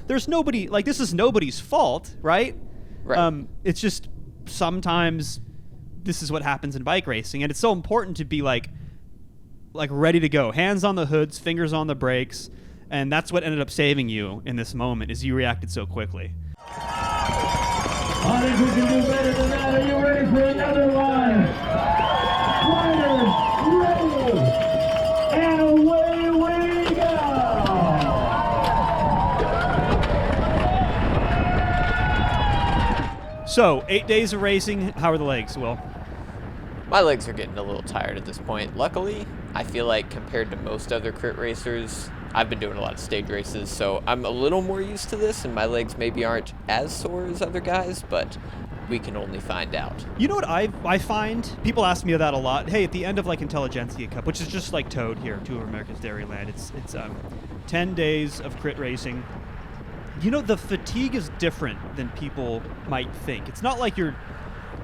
there's nobody, like, this is nobody's fault, right? Right. It's just sometimes this is what happens in bike racing, and it's so important to be like ready to go, hands on the hoods, fingers on the brakes, and that's what ended up saving you in this moment, is you reacted so quickly. I think we can do better than that. Are you ready for another one? Riders, ready, and away we go! So, 8 days of racing. How are the legs, Will? My legs are getting a little tired at this point. Luckily, I feel like compared to most other crit racers, I've been doing a lot of stage races, so I'm a little more used to this, and my legs maybe aren't as sore as other guys, but we can only find out. You know what I find? People ask me that a lot. Hey, at the end of like Intelligentsia Cup, which is just like Toad here, Tour of America's Dairyland, it's 10 days of crit racing. You know, the fatigue is different than people might think. It's not like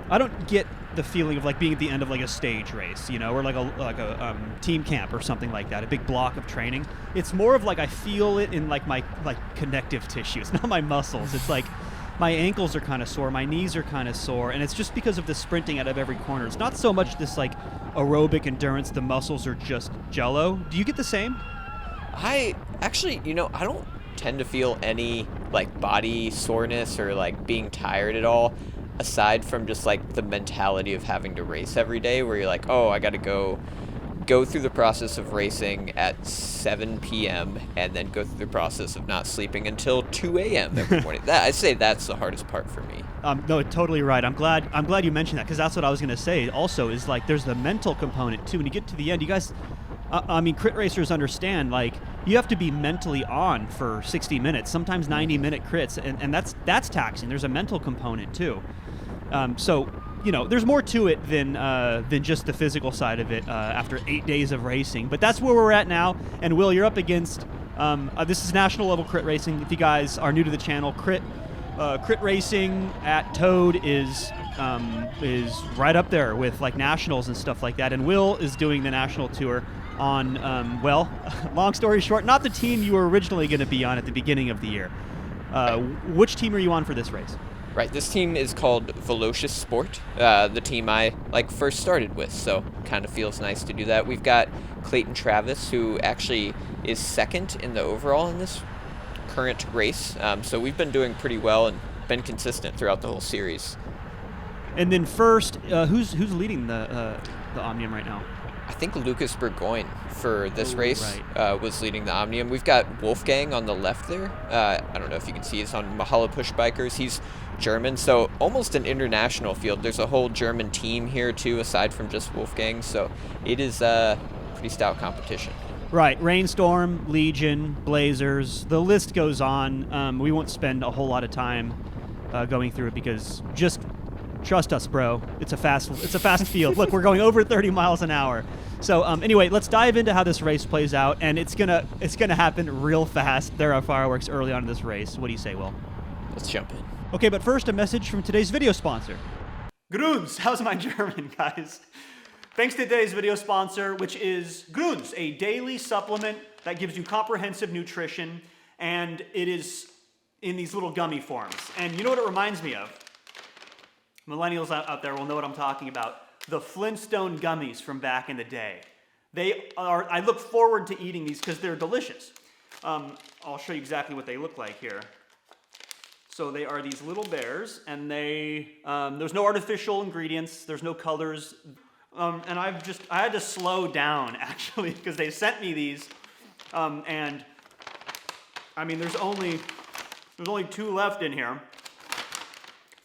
I don't get the feeling of like being at the end of like a stage race, you know, or like a team camp or something like that, a big block of training. It's more of like I feel it in like my connective tissue. It's not my muscles. It's like my ankles are kind of sore, my knees are kind of sore, and it's just because of the sprinting out of every corner. It's not so much this like aerobic endurance, the muscles are just jello. Do you get the same? I actually, I don't tend to feel any like body soreness or like being tired at all, aside from just like the mentality of having to race every day, where you're like, oh, I got to go through the process of racing at 7 p.m. and then go through the process of not sleeping until 2 a.m. every morning. I say that's the hardest part for me. No, totally right. I'm glad you mentioned that, because that's what I was going to say. Also, is like there's the mental component too. When you get to the end, you guys, crit racers understand, like, you have to be mentally on for 60 minutes, sometimes 90-minute crits, and that's taxing. There's a mental component too. So, there's more to it than just the physical side of it after 8 days of racing. But that's where we're at now. And Will, you're up against this is national level crit racing. If you guys are new to the channel, crit racing at Toad is right up there with like nationals and stuff like that. And Will is doing the national tour on long story short, not the team you were originally going to be on at the beginning of the year. Which team are you on for this race? Right, this team is called Velocious Sport, the team I first started with, so kind of feels nice to do that. We've got Clayton Travis, who actually is second in the overall in this current race, so we've been doing pretty well and been consistent throughout the whole series. And then first, who's leading the Omnium right now? I think Lucas Burgoyne for this race right. Was leading the Omnium. We've got Wolfgang on the left there. I don't know if you can see, he's on Mahalo Push Bikers. He's German, so almost an international field. There's a whole German team here too, aside from just Wolfgang, so it is a pretty stout competition. Right, Rainstorm, Legion, Blazers, the list goes on. We won't spend a whole lot of time going through it, because just trust us, bro. It's a fast field. Look, we're going over 30 miles an hour. So anyway, let's dive into how this race plays out, and it's gonna happen real fast. There are fireworks early on in this race. What do you say, Will? Let's jump in. Okay, but first, a message from today's video sponsor. Grüns, how's my German, guys? Thanks to today's video sponsor, which is Grüns, a daily supplement that gives you comprehensive nutrition, and it is in these little gummy forms. And you know what it reminds me of? Millennials out there will know what I'm talking about. The Flintstone gummies from back in the day. I look forward to eating these because they're delicious. I'll show you exactly what they look like here. So they are these little bears, and there's no artificial ingredients, there's no colors, and I had to slow down actually, because they sent me these, and I mean there's only 2 left in here.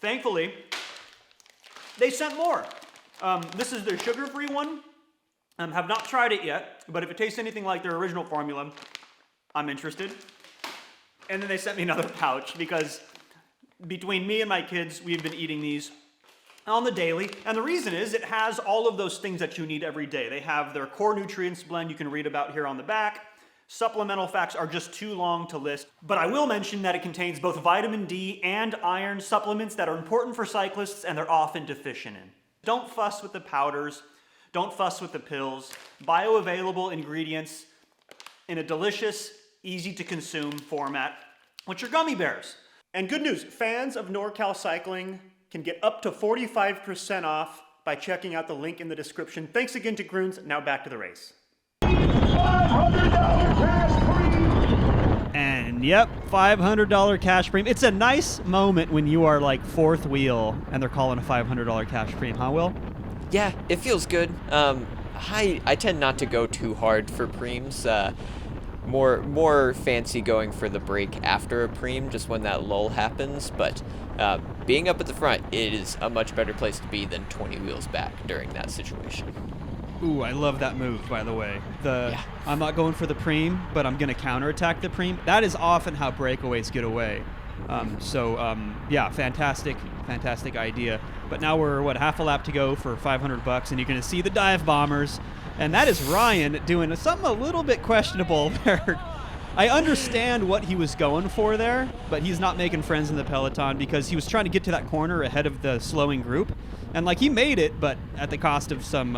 Thankfully, they sent more. This is their sugar-free one. Have not tried it yet, but if it tastes anything like their original formula, I'm interested. And then they sent me another pouch, because between me and my kids, we've been eating these on the daily. And the reason is it has all of those things that you need every day. They have their core nutrients blend you can read about here on the back. Supplemental facts are just too long to list, but I will mention that it contains both vitamin D and iron supplements that are important for cyclists and they're often deficient in. Don't fuss with the powders. Don't fuss with the pills. Bioavailable ingredients in a delicious, easy to consume format. which are gummy bears. And good news, fans of NorCal Cycling can get up to 45% off by checking out the link in the description. Thanks again to Groons. Now back to the race. $500 cash prize. And yep, $500 cash premium. It's a nice moment when you are like fourth wheel and they're calling a $500 cash premium, huh, Will? Yeah, it feels good. I tend not to go too hard for preems. More fancy going for the break after a preem, just when that lull happens. But being up at the front, it is a much better place to be than 20 wheels back during that situation. Ooh, I love that move, by the way. Yeah. I'm not going for the preem, but I'm going to counterattack the preem. That is often how breakaways get away. Yeah, fantastic idea. But now we're, half a lap to go for $500, and you're going to see the dive bombers. And that is Ryan doing something a little bit questionable there. I understand what he was going for there, but he's not making friends in the peloton because he was trying to get to that corner ahead of the slowing group. And, he made it, but at the cost of some,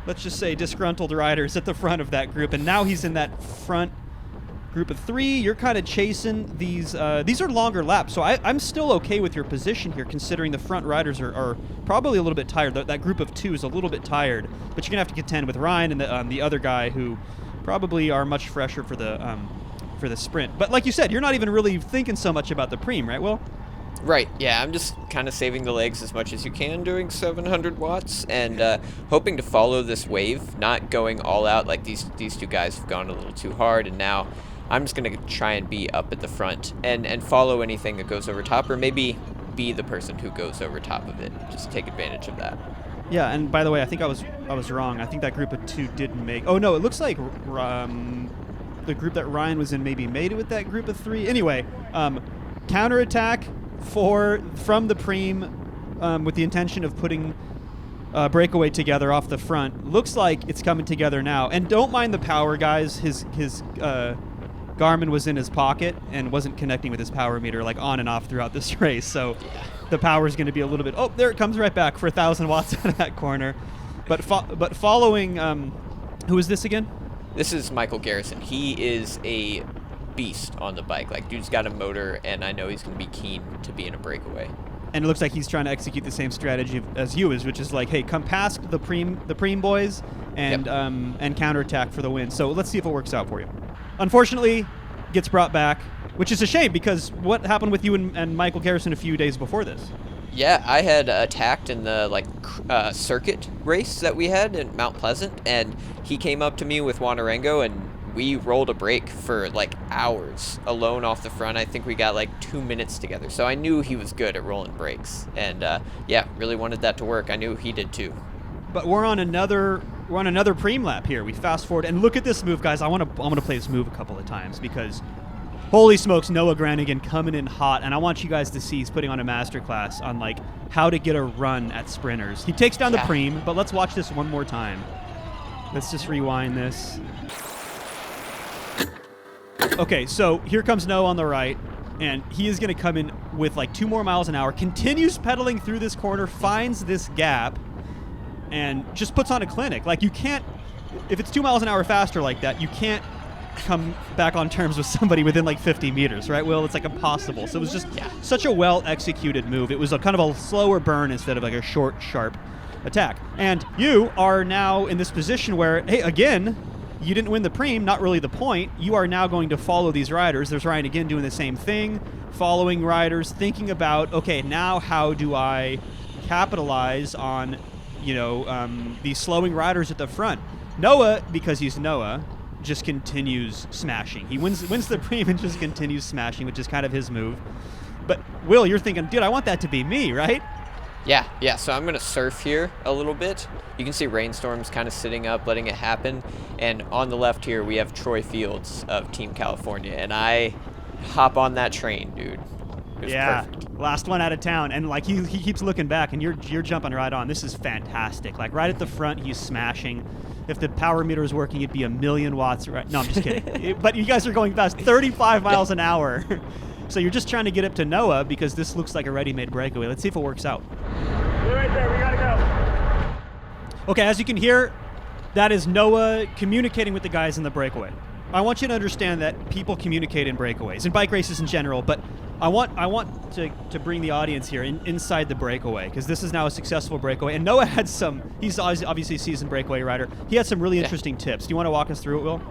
let's just say, disgruntled riders at the front of that group. And now he's in that front group of three. You're kind of chasing these. These are longer laps, so I'm still okay with your position here, considering the front riders are probably a little bit tired. That group of two is a little bit tired, but you're gonna have to contend with Ryan and the other guy who probably are much fresher for the sprint. But like you said, you're not even really thinking so much about the preem, right, Will? Right, yeah, I'm just kind of saving the legs as much as you can doing 700 watts and hoping to follow this wave, not going all out like these two guys have gone a little too hard, and now I'm just going to try and be up at the front and follow anything that goes over top, or maybe be the person who goes over top of it. Just take advantage of that. Yeah, and by the way, I think I was wrong. I think that group of two didn't make. Oh no, it looks like the group that Ryan was in maybe made it with that group of three. Anyway, counterattack from the preem with the intention of putting breakaway together off the front. Looks like it's coming together now. And don't mind the power, guys. His Garmin was in his pocket and wasn't connecting with his power meter on and off throughout this race. So the power is going to be a little bit. Oh, there it comes right back for 1,000 watts out of that corner. But following, who is this again? This is Michael Garrison. He is a beast on the bike. Dude's got a motor, and I know he's going to be keen to be in a breakaway. And it looks like he's trying to execute the same strategy as you is, which is hey, come past the preem boys and and counterattack for the win. So let's see if it works out for you. Unfortunately, gets brought back, which is a shame because what happened with you and Michael Garrison a few days before this? Yeah, I had attacked in the circuit race that we had in Mount Pleasant, and he came up to me with Wanarengo, and we rolled a break for hours alone off the front. I think we got 2 minutes together, so I knew he was good at rolling brakes, and yeah, really wanted that to work. I knew he did too. But we're on another preem lap here. We fast forward and look at this move, guys. I want to play this move a couple of times because holy smokes, Noah Granigan coming in hot, and I want you guys to see he's putting on a masterclass on how to get a run at sprinters. He takes down the preem, but let's watch this one more time. Let's just rewind this. Okay, so here comes Noah on the right, and he is going to come in with 2 more miles an hour, continues pedaling through this corner, finds this gap, and just puts on a clinic. You can't, if it's 2 miles an hour faster like that, you can't come back on terms with somebody within 50 meters, right, Will? It's impossible. So it was just such a well-executed move. It was a kind of a slower burn instead of a short, sharp attack. And you are now in this position where, hey, again, you didn't win the preem, not really the point. You are now going to follow these riders. There's Ryan again doing the same thing, following riders, thinking about, okay, now how do I capitalize on, these slowing riders at the front? Noah, because he's Noah, just continues smashing. He wins the preem and just continues smashing, which is kind of his move. But Will, you're thinking, dude, I want that to be me, right? Yeah, so I'm going to surf here a little bit. You can see Rainstorm's kind of sitting up, letting it happen. And on the left here, we have Troy Fields of Team California. And I hop on that train, dude. It was perfect. Last one out of town. And he keeps looking back, and you're jumping right on. This is fantastic. Right at the front, he's smashing. If the power meter is working, it'd be 1,000,000 watts. Right? No, I'm just kidding. But you guys are going fast, 35 miles an hour. So you're just trying to get up to Noah because this looks like a ready-made breakaway. Let's see if it works out. You're right there. We got to go. Okay, as you can hear, that is Noah communicating with the guys in the breakaway. I want you to understand that people communicate in breakaways, and bike races in general, but I want to bring the audience here inside the breakaway, because this is now a successful breakaway. And Noah had he's obviously a seasoned breakaway rider. He had some really interesting tips. Do you want to walk us through it, Will?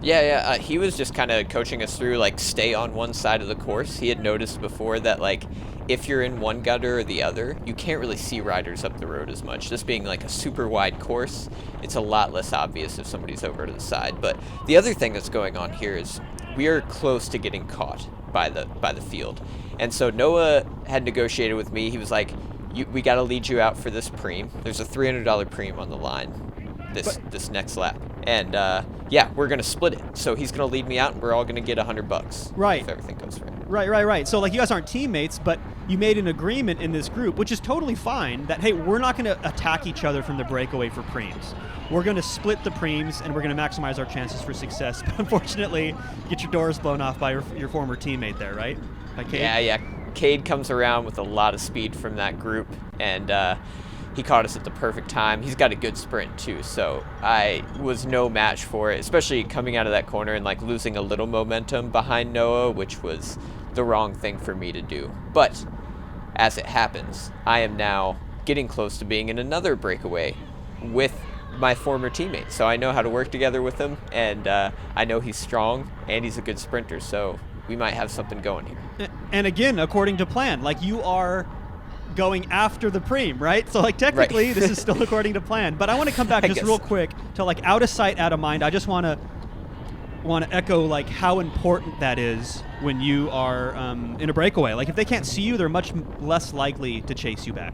Yeah. He was just kind of coaching us through, like, stay on one side of the course. He had noticed before that, like, if you're in one gutter or the other, you can't really see riders up the road as much. This being, like, a super wide course, it's a lot less obvious if somebody's over to the side. But the other thing that's going on here is we are close to getting caught by the field. And so Noah had negotiated with me. He was like, we got to lead you out for this preem. There's a $300 preem on the line this next lap. And we're going to split it. So he's going to lead me out, and we're all going to get $100. Right. If everything goes right. Right. So, like, you guys aren't teammates, but you made an agreement in this group, which is totally fine, that, hey, we're not going to attack each other from the breakaway for preems. We're going to split the preems, and we're going to maximize our chances for success. But unfortunately, get your doors blown off by your former teammate there, right? By Cade? Yeah. Cade comes around with a lot of speed from that group, and he caught us at the perfect time. He's got a good sprint, too, so I was no match for it, especially coming out of that corner and, like, losing a little momentum behind Noah, which was the wrong thing for me to do. But as it happens, I am now getting close to being in another breakaway with my former teammate, so I know how to work together with him, and I know he's strong and he's a good sprinter, so we might have something going here. And again, according to plan, like, you are going after the preem, right? So, like, technically, right. This is still according to plan. But I want to come back just real quick to, like, out of sight, out of mind. I just want to echo, like, how important that is when you are in a breakaway. Like, if they can't see you, they're much less likely to chase you back.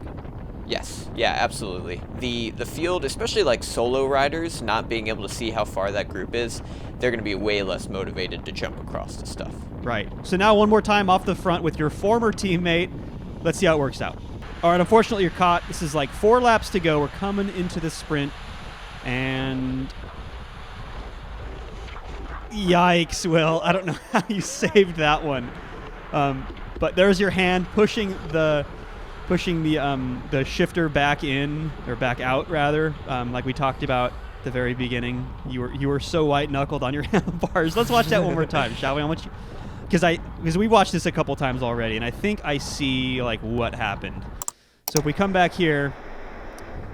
Yes, yeah, absolutely. The field, especially like solo riders, not being able to see how far that group is, they're going to be way less motivated to jump across the stuff. Right. So now one more time off the front with your former teammate. Let's see how it works out. All right, unfortunately, you're caught. This is like 4 laps to go. We're coming into the sprint. And yikes, Will. I don't know how you saved that one. But there's your hand pushing the shifter back in, or back out rather, like we talked about at the very beginning. You were so white knuckled on your handlebars. Let's watch that one more time, shall we? Because we watched this a couple times already, and I think I see like what happened. So if we come back here,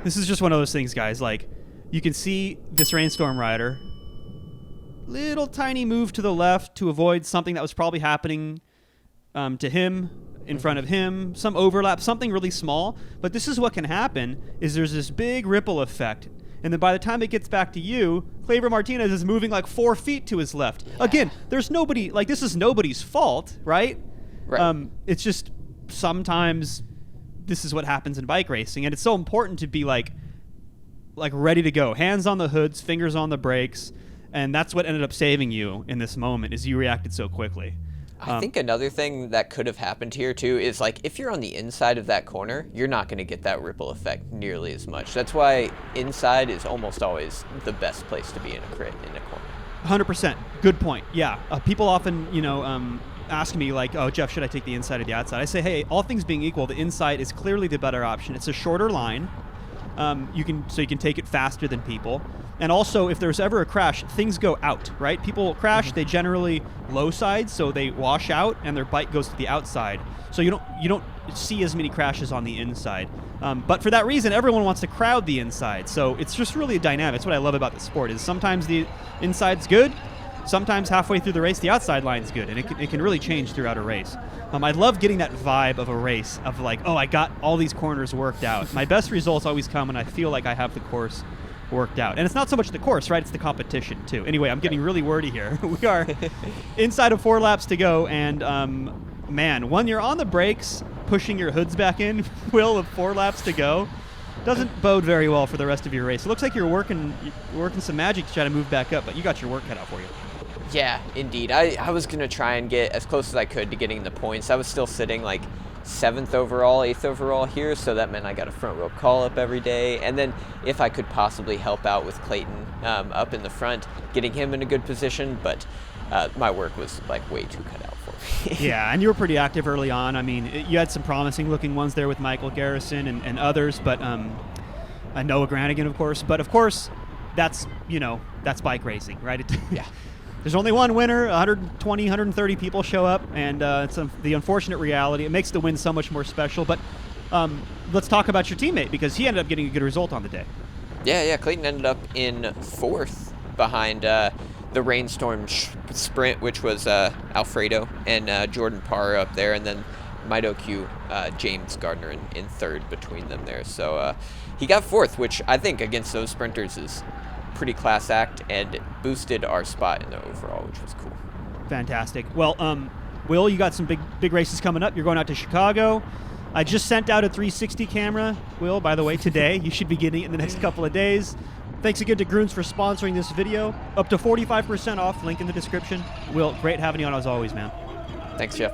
this is just one of those things, guys. Like, you can see this rainstorm rider, little tiny move to the left to avoid something that was probably happening to him, in front of him, some overlap, something really small. But this is what can happen, is there's this big ripple effect. And then by the time it gets back to you, Claver Martinez is moving like 4 feet to his left. Yeah. Again, there's nobody, like, this is nobody's fault, right? Right. It's just sometimes this is what happens in bike racing. And it's so important to be like ready to go. Hands on the hoods, fingers on the brakes. And that's what ended up saving you in this moment, is you reacted so quickly. I think another thing that could have happened here too is, like, if you're on the inside of that corner, you're not going to get that ripple effect nearly as much. That's why inside is almost always the best place to be in a corner. 100%. Good point. Yeah. People often, ask me like, oh, Jeff, should I take the inside or the outside? I say, hey, all things being equal, the inside is clearly the better option. It's a shorter line. You can take it faster than people. And also, if there's ever a crash, things go out, right? People crash, they generally low side, so they wash out, and their bike goes to the outside. So you don't see as many crashes on the inside. But for that reason, everyone wants to crowd the inside. So it's just really a dynamic. That's what I love about the sport, is sometimes the inside's good, sometimes halfway through the race, the outside line's good, and it can really change throughout a race. I love getting that vibe of a race, of like, oh, I got all these corners worked out. My best results always come when I feel like I have the course worked out. And it's not so much the course, right? It's the competition, too. Anyway, I'm getting really wordy here. We are inside of 4 laps to go, and man, when you're on the brakes, pushing your hoods back in, Will, with 4 laps to go, doesn't bode very well for the rest of your race. It looks like you're working some magic to try to move back up, but you got your work cut out for you. Yeah, indeed. I was going to try and get as close as I could to getting the points. I was still sitting like 7th overall, 8th overall here, so that meant I got a front row call-up every day. And then if I could possibly help out with Clayton up in the front, getting him in a good position, but my work was like way too cut out for me. Yeah, and you were pretty active early on. I mean, you had some promising-looking ones there with Michael Garrison and others, but Noah Granigan, of course. But, of course, that's bike racing, right? Yeah. There's only one winner. 120, 130 people show up, and it's the unfortunate reality. It makes the win so much more special. But let's talk about your teammate, because he ended up getting a good result on the day. Yeah. Clayton ended up in 4th behind the Rainstorm sprint, which was Alfredo and Jordan Parr up there, and then Mido James Gardner in 3rd between them there. So he got 4th, which I think against those sprinters is pretty class act, and it boosted our spot in the overall, which was cool. Fantastic. Well, Will, you got some big races coming up. You're going out to Chicago. I just sent out a 360 camera, Will, by the way, today. You should be getting it in the next couple of days. Thanks again to Grunes for sponsoring this video. Up to 45% off, link in the description. Will, great having you on as always, man. Thanks, Jeff.